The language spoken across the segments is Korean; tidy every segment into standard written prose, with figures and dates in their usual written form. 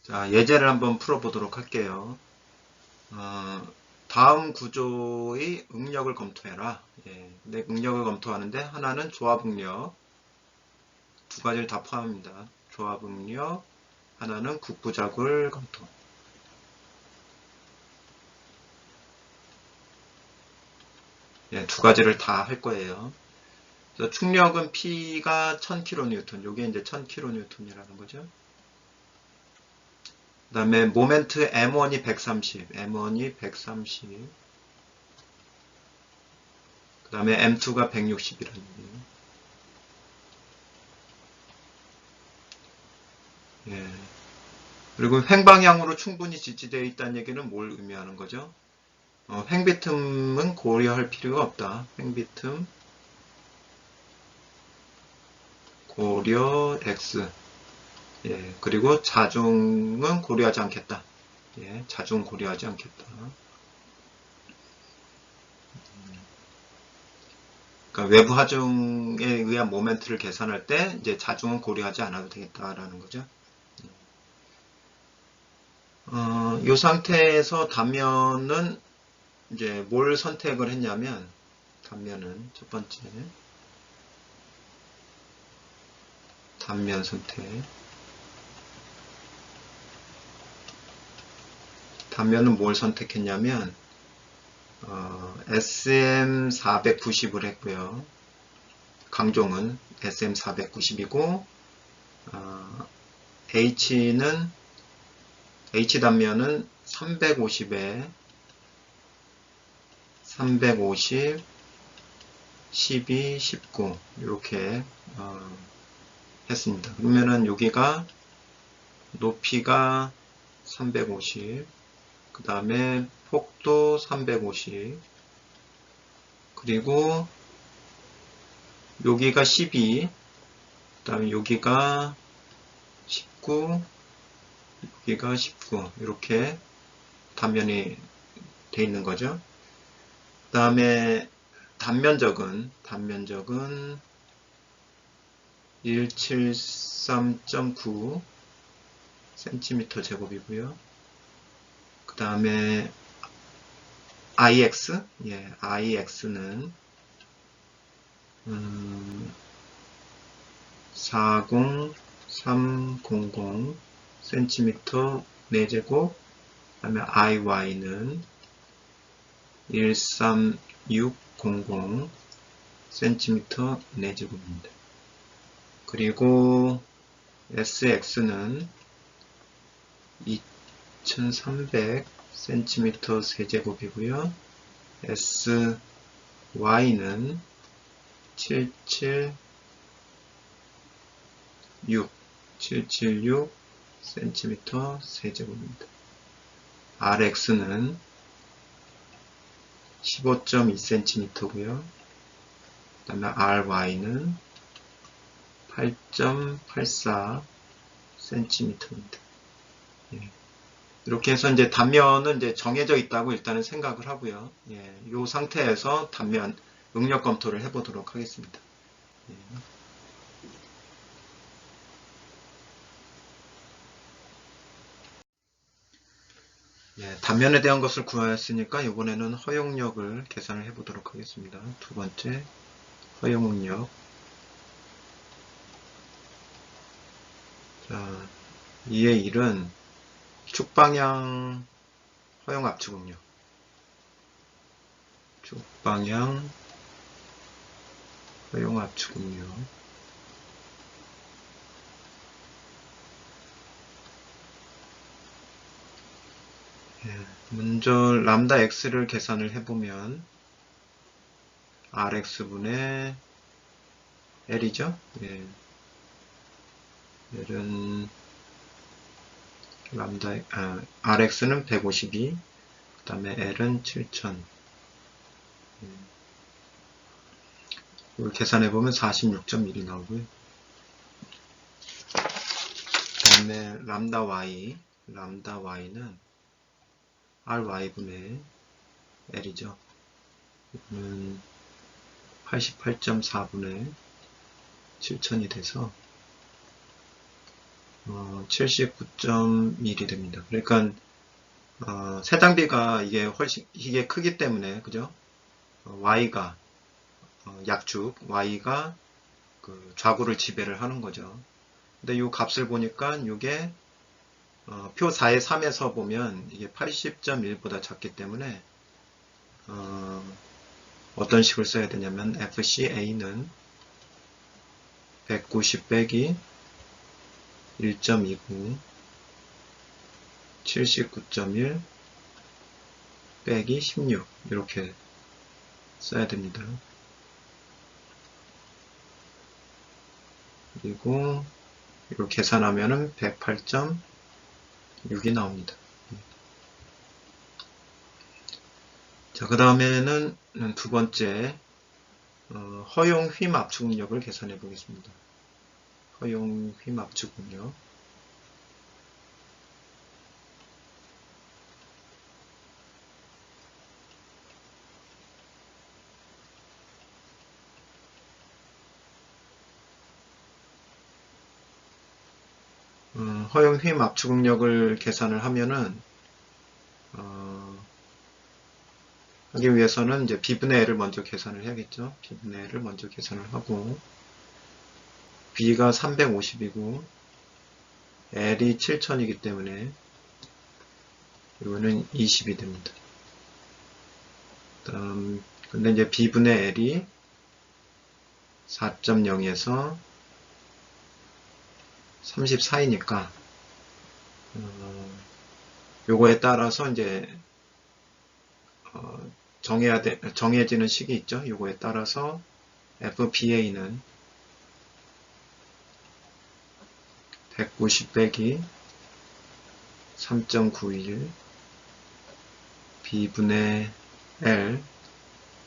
자, 예제를 한번 풀어보도록 할게요. 다음 구조의 응력을 검토해라. 근데 응력을 검토하는데 하나는 조합응력, 두 가지를 다 포함합니다. 조합응력, 하나는 국부작을 검토. 두 가지를 다 할 거예요. 그래서 충력은 P가 1000kN, 요게 이제 1000kN이라는 거죠. 그 다음에 모멘트 M1이 130, M1이 130, 그 다음에 M2가 160이라는 얘기예요. 그리고 횡방향으로 충분히 지지되어 있다는 얘기는 뭘 의미하는 거죠? 횡비틈은 고려할 필요가 없다. 횡비틈 고려 X. 그리고 자중은 고려하지 않겠다. 자중 고려하지 않겠다. 그러니까 외부 하중에 의한 모멘트를 계산할 때 이제 자중은 고려하지 않아도 되겠다라는 거죠. 이 상태에서 단면은 이제 뭘 선택을 했냐면, 단면은 첫 번째 단면 선택. 단면은 뭘 선택했냐면 SM490을 했고요. 강종은 SM490이고 H 단면은 350에 350, 12, 19 이렇게 했습니다. 그러면은 여기가 높이가 350, 그 다음에 폭도 350, 그리고 여기가 12, 그 다음에 여기가 19, 여기가 19 이렇게 단면이 돼 있는 거죠. 그 다음에 단면적은 173.9 cm 제곱이고요. 그 다음에 IX, IX는 40300 cm 4제곱, 그 다음에 IY는 13600 cm 4제곱입니다. 그리고 SX는 2300 cm 세제곱이고요. SY는 776 cm 세제곱입니다. RX는 15.2cm고요. 그 다음에 RY는 8.84cm입니다. 이렇게 해서 이제 단면은 이제 정해져 있다고 일단은 생각을 하고요. 이 상태에서 단면 응력 검토를 해보도록 하겠습니다. 단면에 대한 것을 구하였으니까 이번에는 허용력을 계산을 해보도록 하겠습니다. 두 번째, 허용력. 자, 2의 1은 축방향 허용 압축응력. 축방향 허용 압축응력. 먼저 람다 x를 계산을 해보면 rx분의 l이죠. l은 rx는 152, 그 다음에 l은 7000. 이걸 계산해보면 46.1이 나오고요. 그 다음에 람다 y는 ry분의 l이죠. 이거는 88.4분의 7000이 돼서 79.1이 됩니다. 그러니까 세장비가 이게 크기 때문에 그죠? Y가 약축 Y가 그 좌구를 지배를 하는 거죠. 근데 이 값을 보니까 이게 표 4의 3에서 보면 이게 80.1보다 작기 때문에 어떤 식을 써야 되냐면 FCA는 190 빼기 1.29 79.1 빼기 16 이렇게 써야 됩니다. 그리고 이걸 계산하면은 108.6이 나옵니다. 자, 그 다음에는 두 번째 허용 휨 압축력을 계산해 보겠습니다. 허용 휨 압축력. 허용 휨 압축력을 계산을 하면은 하기 위해서는 이제 B분의 L을 먼저 계산을 해야겠죠. B분의 L을 먼저 계산을 하고 B가 350이고 L이 7000이기 때문에 이거는 20이 됩니다. 근데 이제 B분의 L이 4.0에서 34이니까 요거에 따라서 이제 정해지는 식이 있죠. 요거에 따라서 FBA는 190 빼기 3.91 B분의 L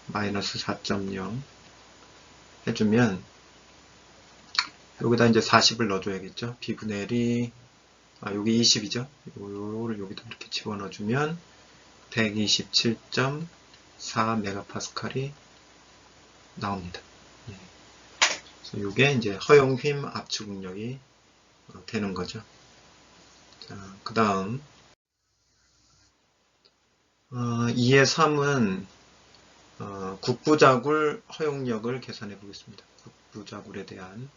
마이너스 4.0 해주면 여기다 이제 40을 넣어줘야겠죠. B분의 L이 여기 20이죠. 요거를 여기다 이렇게 집어넣어주면 127.4 메가파스칼이 나옵니다. 그래서 요게 이제 허용 휨 압축력이 되는 거죠. 자, 그 다음 2의 3은 국부자굴 허용력을 계산해 보겠습니다. 국부자굴에 대한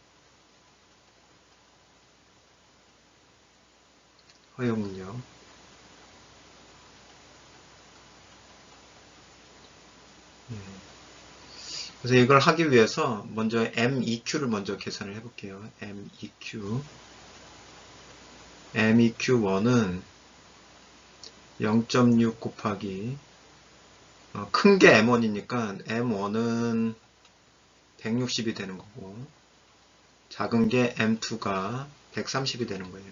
허용력. 그래서 이걸 하기 위해서 먼저 MEQ를 먼저 계산을 해 볼게요. MEQ1은 0.6 곱하기 큰 게 M1이니까 M1은 160이 되는 거고 작은 게 M2가 130이 되는 거예요.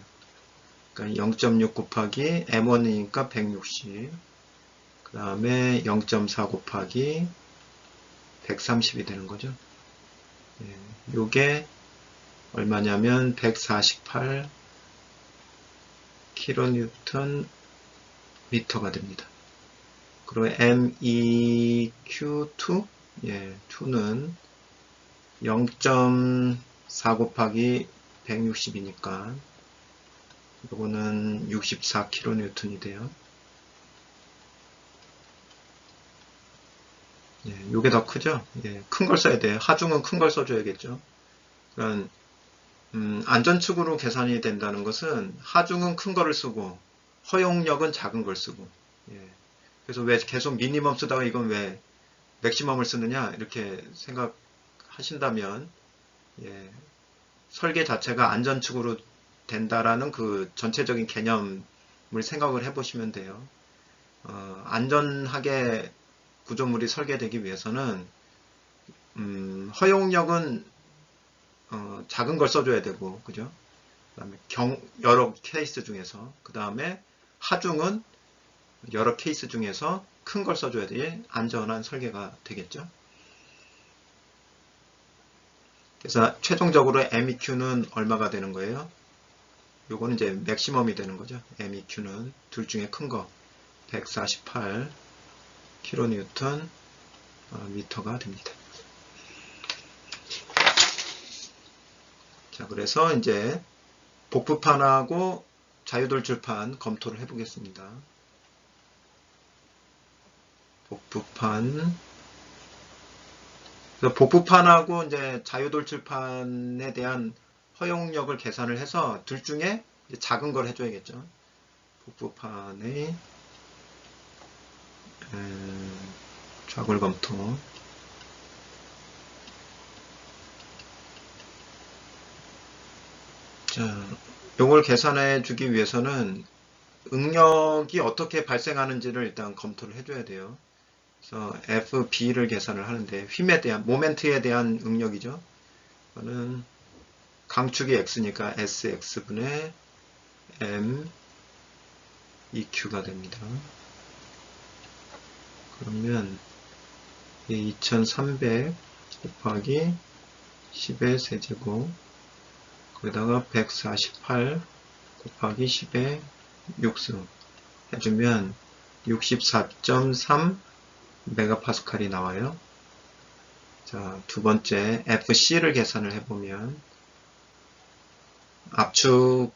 그러니까 0.6 곱하기 M1이니까 160, 그 다음에 0.4 곱하기 130이 되는 거죠. 요게 얼마냐면 148 kN 미터가 됩니다. 그리고 MEQ2, 2는 0.4 곱하기 160이니까 요거는 64 kN이 돼요. 요게 더 크죠? 큰 걸 써야 돼요. 하중은 큰 걸 써줘야겠죠. 그러니까 안전축으로 계산이 된다는 것은 하중은 큰 거를 쓰고 허용력은 작은 걸 쓰고 그래서 왜 계속 미니멈 쓰다가 이건 왜 맥시멈을 쓰느냐 이렇게 생각하신다면 설계 자체가 안전축으로 된다라는 그 전체적인 개념을 생각을 해보시면 돼요. 안전하게 구조물이 설계되기 위해서는 허용력은 작은 걸 써줘야 되고 그죠? 그다음에 여러 케이스 중에서 그 다음에 하중은 여러 케이스 중에서 큰 걸 써줘야 돼 안전한 설계가 되겠죠. 그래서 최종적으로 MEQ는 얼마가 되는 거예요? 요거는 이제 맥시멈이 되는 거죠. MEQ는 둘 중에 큰 거 148 kN 미터가 됩니다. 자, 그래서 이제 복부판하고 자유돌출판 검토를 해보겠습니다. 복부판. 복부판하고 이제 자유돌출판에 대한 허용력을 계산을 해서 둘 중에 작은 걸 해줘야겠죠. 복부판의 좌골 검토. 자, 요걸 계산해 주기 위해서는 응력이 어떻게 발생하는지를 일단 검토를 해줘야 돼요. 그래서 FB를 계산을 하는데 힘에 대한, 모멘트에 대한 응력이죠. 이거는 강축이 X니까 SX분의 M EQ가 됩니다. 그러면 2300 곱하기 10의 세제곱 거기다가 148 곱하기 10의 6승 해주면 64.3 메가파스칼이 나와요. 자, 두 번째 FC를 계산을 해보면 압축력,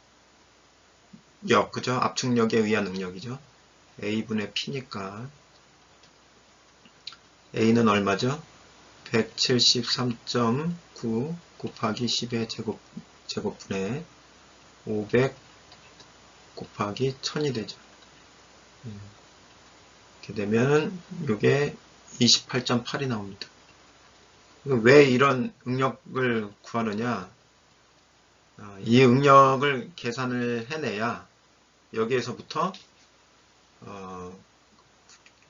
그죠? 압축력에 의한 능력이죠. A분의 P니까 A는 얼마죠? 173.9 곱하기 10의 제곱분의 500 곱하기 1000이 되죠. 이렇게 되면 이게 28.8이 나옵니다. 왜 이런 응력을 구하느냐? 이 응력을 계산을 해내야 여기에서부터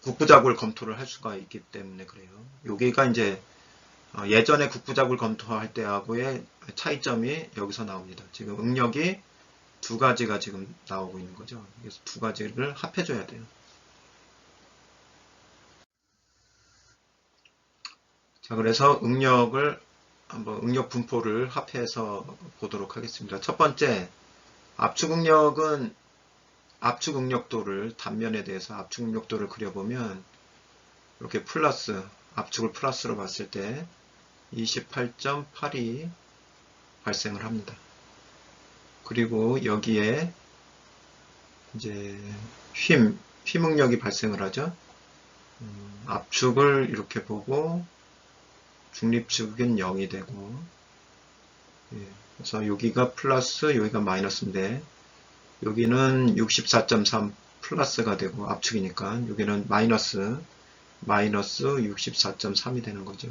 국부작을 검토를 할 수가 있기 때문에 그래요. 여기가 이제 예전에 국부작을 검토할 때하고의 차이점이 여기서 나옵니다. 지금 응력이 두 가지가 지금 나오고 있는 거죠. 그래서 두 가지를 합해줘야 돼요. 자, 그래서 응력을 한번 응력 분포를 합해서 보도록 하겠습니다. 첫 번째, 압축 응력은 압축 응력도를 단면에 대해서 압축 응력도를 그려보면 이렇게 플러스, 압축을 플러스로 봤을 때 28.8이 발생을 합니다. 그리고 여기에 이제 힘 응력이 발생을 하죠. 압축을 이렇게 보고 중립축은 0이 되고, 그래서 여기가 플러스, 여기가 마이너스인데, 여기는 64.3 플러스가 되고, 압축이니까, 여기는 마이너스 64.3이 되는 거죠.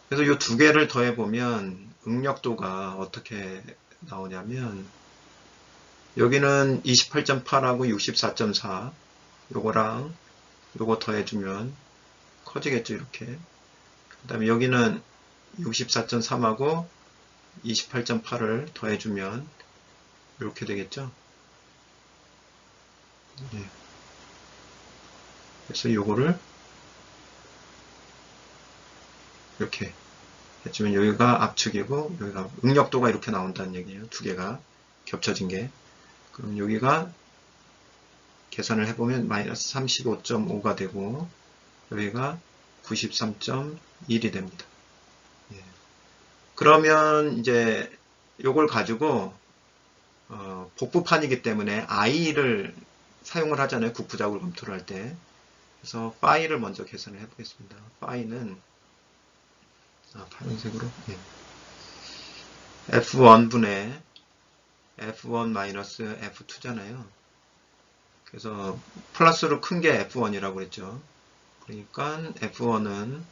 그래서 이 두 개를 더해보면, 응력도가 어떻게 나오냐면, 여기는 28.8하고 64.4, 요거랑 요거 더해주면 커지겠죠, 이렇게. 그 다음에 여기는 64.3하고 28.8을 더해주면 이렇게 되겠죠. 네. 그래서 요거를 이렇게 해주면 여기가 압축이고 여기가 응력도가 이렇게 나온다는 얘기예요. 두 개가 겹쳐진 게. 그럼 여기가 계산을 해보면 마이너스 35.5가 되고 여기가 93.1이 됩니다. 그러면 이제 요걸 가지고 복부판이기 때문에 i를 사용을 하잖아요. 국부작을 검토를 할 때. 그래서 파이를 먼저 계산을 해보겠습니다. 파이는 파란색으로 F1분의 F1 마이너스 F2잖아요. 그래서 플러스로 큰 게 F1이라고 그랬죠. 그러니까 F1은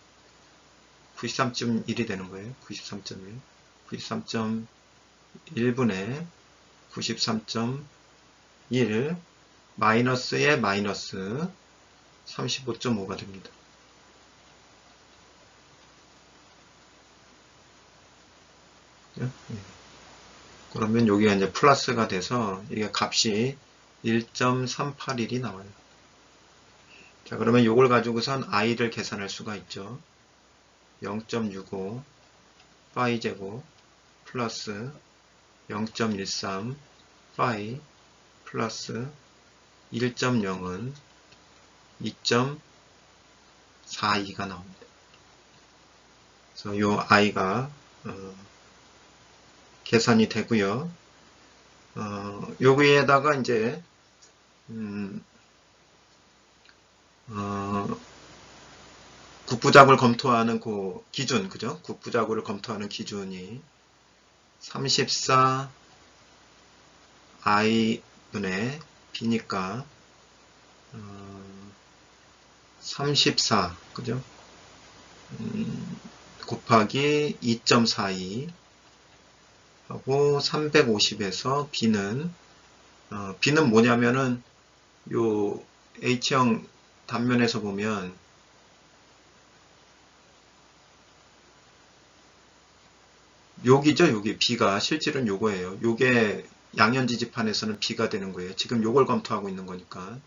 93.1이 되는 거예요. 93.1. 93.1분의 93.1 마이너스의 마이너스 35.5가 됩니다. 그러면 여기가 이제 플러스가 돼서 이게 값이 1.381이 나와요. 자, 그러면 이걸 가지고선 i를 계산할 수가 있죠. 0.65 파이 제곱 플러스 0.13 파이 플러스 1.0은 2.42가 나옵니다. 그래서 이 i가 계산이 되고요. 여기에다가 이제 국부작을 검토하는 그 기준, 그죠? 국부작을 검토하는 기준이 34 i분의 b니까 34, 그죠? 곱하기 2.42 하고 350에서 b는 뭐냐면은 요 H형 단면에서 보면 여기죠, 여기 b가 실질은 요거예요. 요게 양현지지판에서는 b가 되는 거예요. 지금 요걸 검토하고 있는 거니까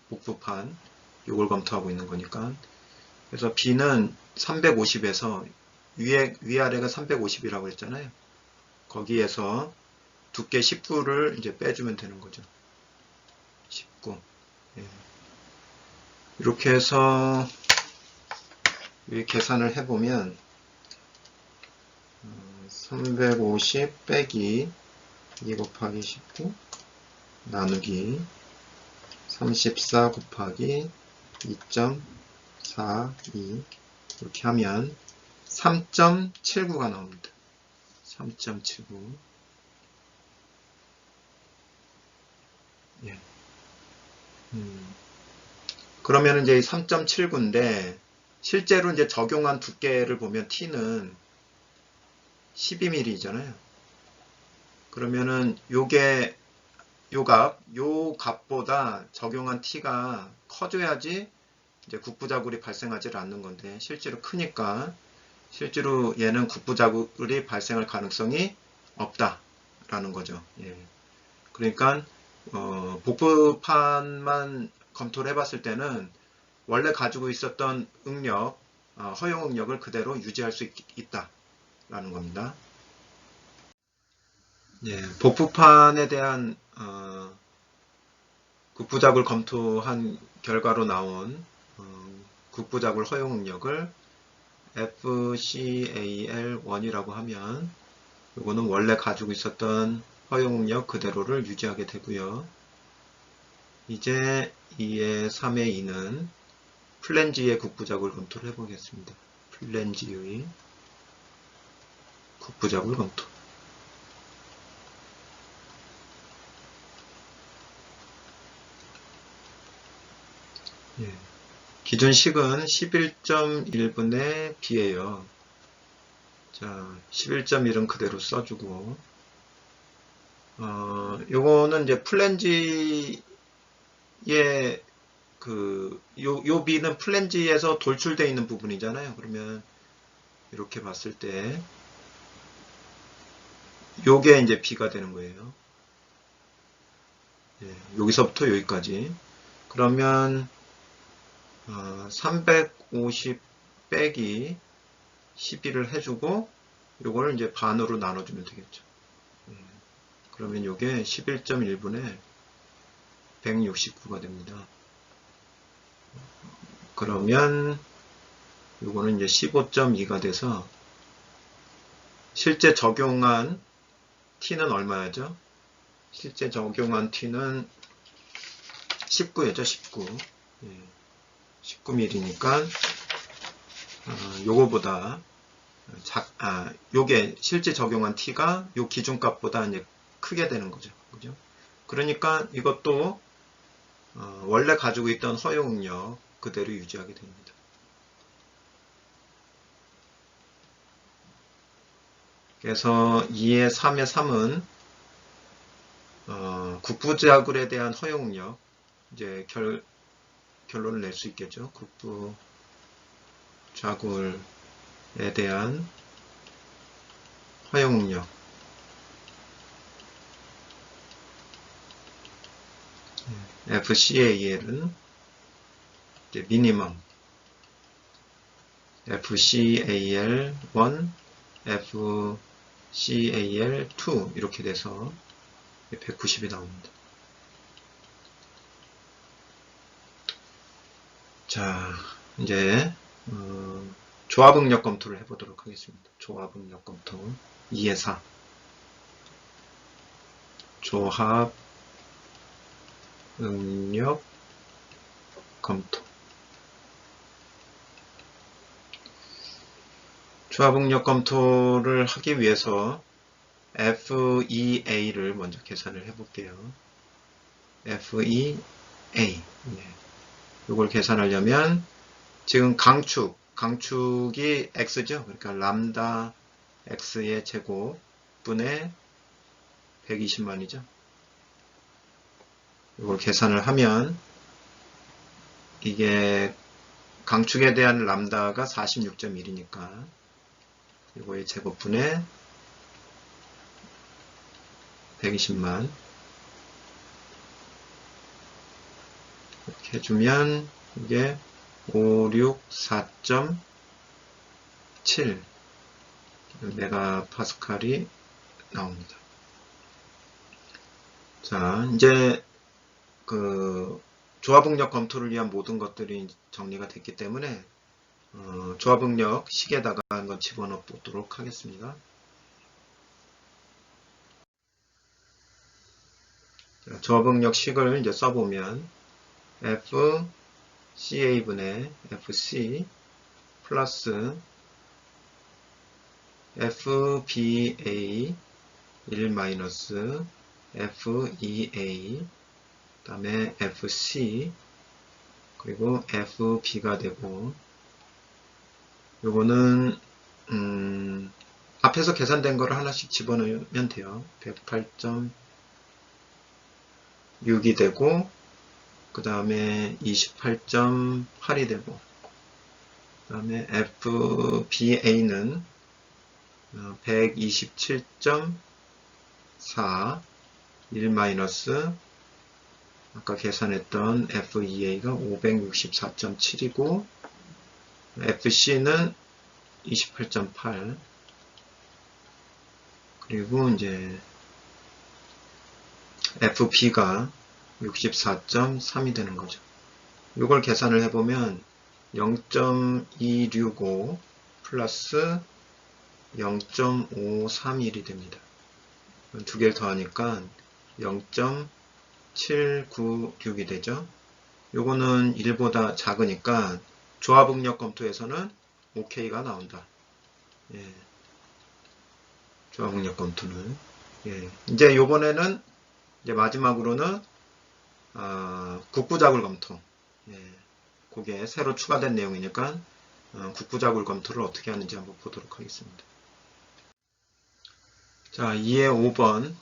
복부판 요걸 검토하고 있는 거니까. 그래서 b는 350에서 위아래가 350이라고 했잖아요. 거기에서 두께 19를 이제 빼주면 되는 거죠. 19. 예. 이렇게 해서 계산을 해보면 350 빼기 2 곱하기 19 나누기 34 곱하기 2.42 이렇게 하면 3.79가 나옵니다. 3.79. 예. 그러면 이제 3.79인데 실제로 이제 적용한 두께를 보면 t는 12mm잖아요. 그러면은 요 값보다 적용한 t가 커져야지 이제 국부자굴이 발생하지 않는 건데 실제로 크니까 실제로 얘는 국부자굴이 발생할 가능성이 없다라는 거죠. 예. 그러니까 복부판만 검토를 해봤을 때는 원래 가지고 있었던 응력, 허용 응력을 그대로 유지할 수 있다라는 겁니다. 예, 복부판에 대한 국부작을 검토한 결과로 나온 국부작을 허용 응력을 FCAL1이라고 하면 이거는 원래 가지고 있었던 허용 응력 그대로를 유지하게 되고요. 이제 2의 3의 2는 플랜지의 국부작을 검토를 해보겠습니다. 플랜지의 국부작을 검토. 예. 기준식은 11.1분의 b예요. 자, 11.1은 그대로 써주고, 요거는 이제 플랜지의 요 b는 플랜지에서 돌출되어 있는 부분이잖아요. 그러면 이렇게 봤을 때 요게 이제 b가 되는 거예요. 예, 여기서부터 여기까지. 그러면 350 빼기 12를 해주고 요거를 이제 반으로 나눠주면 되겠죠. 예, 그러면 요게 11.1분의 169가 됩니다. 그러면 요거는 이제 15.2가 돼서 실제 적용한 t는 얼마야죠? 실제 적용한 t는 19였죠, 19. 예, 19mm니까 요거보다 요게 실제 적용한 t가 요 기준값보다 이제 크게 되는 거죠. 그죠? 그러니까 이것도 원래 가지고 있던 허용 응력 그대로 유지하게 됩니다. 그래서 2의 3의 3은 국부자굴에 대한 허용 응력 이제 결론을 낼 수 있겠죠. 국부자굴에 대한 허용 응력 FCAL은 이제 미니멈 FCAL1, FCAL2 이렇게 돼서 190이 나옵니다. 자, 이제 조합응력 검토를 해보도록 하겠습니다. 조합응력 검토 2의 4. 조합 응력 검토. 조합 응력 검토를 하기 위해서 FEA를 먼저 계산을 해볼게요. FEA. 이걸 계산하려면 지금 강축이 x죠. 그러니까 람다 x의 제곱 분의 120만이죠. 이걸 계산을 하면 이게 강축에 대한 람다가 46.1이니까 이거의 제곱분의 120만 이렇게 해주면 이게 564.7 메가파스칼이 나옵니다. 자, 이제 그 조합응력 검토를 위한 모든 것들이 정리가 됐기 때문에 조합응력 식에다가 한번 집어넣어 보도록 하겠습니다. 자, 조합응력 식을 이제 써보면 FCA분의 FC 플러스 FBA 1 마이너스 FEA 그 다음에 FC 그리고 FB가 되고 요거는 앞에서 계산된 거를 하나씩 집어넣으면 돼요. 108.6이 되고 그 다음에 28.8이 되고 그 다음에 FBA는 127.4 1 마이너스 아까 계산했던 FEA가 564.7이고 FC는 28.8 그리고 이제 FB가 64.3이 되는 거죠. 이걸 계산을 해보면 0.265 플러스 0.531이 됩니다. 두 개를 더하니까 0.796이 되죠. 요거는 1보다 작으니까 조합응력 검토에서는 OK가 나온다. 예. 조합응력 검토는. 예. 이제 요번에는 이제 마지막으로는 국부작울 검토. 예. 그게 새로 추가된 내용이니까 국부작울 검토를 어떻게 하는지 한번 보도록 하겠습니다. 자, 2의 5번.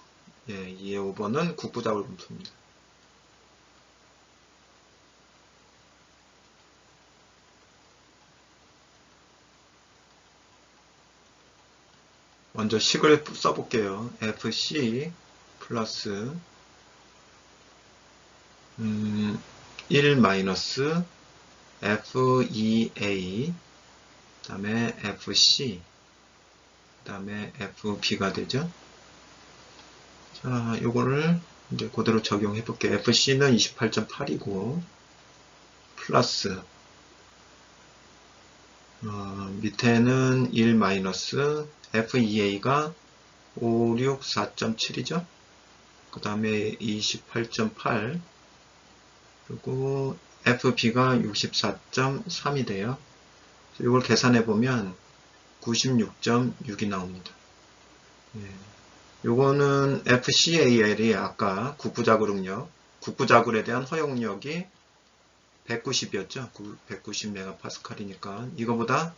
예, 2의 5번은 국부작울 검토입니다. 먼저 식을 써볼게요. FC 플러스 1 마이너스 FEA 그 다음에 FC 그 다음에 FB가 되죠. 자, 요거를 이제 그대로 적용해 볼게요. FC는 28.8이고 플러스 밑에는 1 마이너스 FEA가 564.7이죠. 그 다음에 28.8 그리고 FB가 64.3이 돼요. 이걸 계산해 보면 96.6이 나옵니다. 예. 요거는 FCAL이 아까 국부작울 응력, 국부작울에 대한 허용력이 190이었죠. 190 메가파스칼이니까 이거보다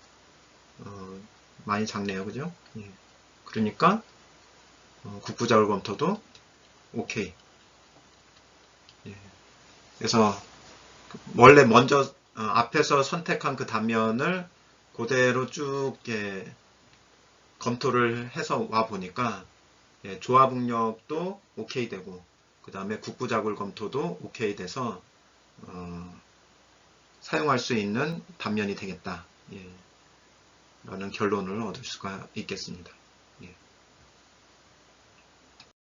많이 작네요. 그죠? 예. 그러니까 국부작울 검토도 오케이. 예. 그래서 원래 먼저 앞에서 선택한 그 단면을 그대로 쭉 검토를 해서 와 보니까 조합응력도 오케이 되고 그 다음에 국부작울 검토도 오케이 돼서 사용할 수 있는 단면이 되겠다 라는 결론을 얻을 수가 있겠습니다.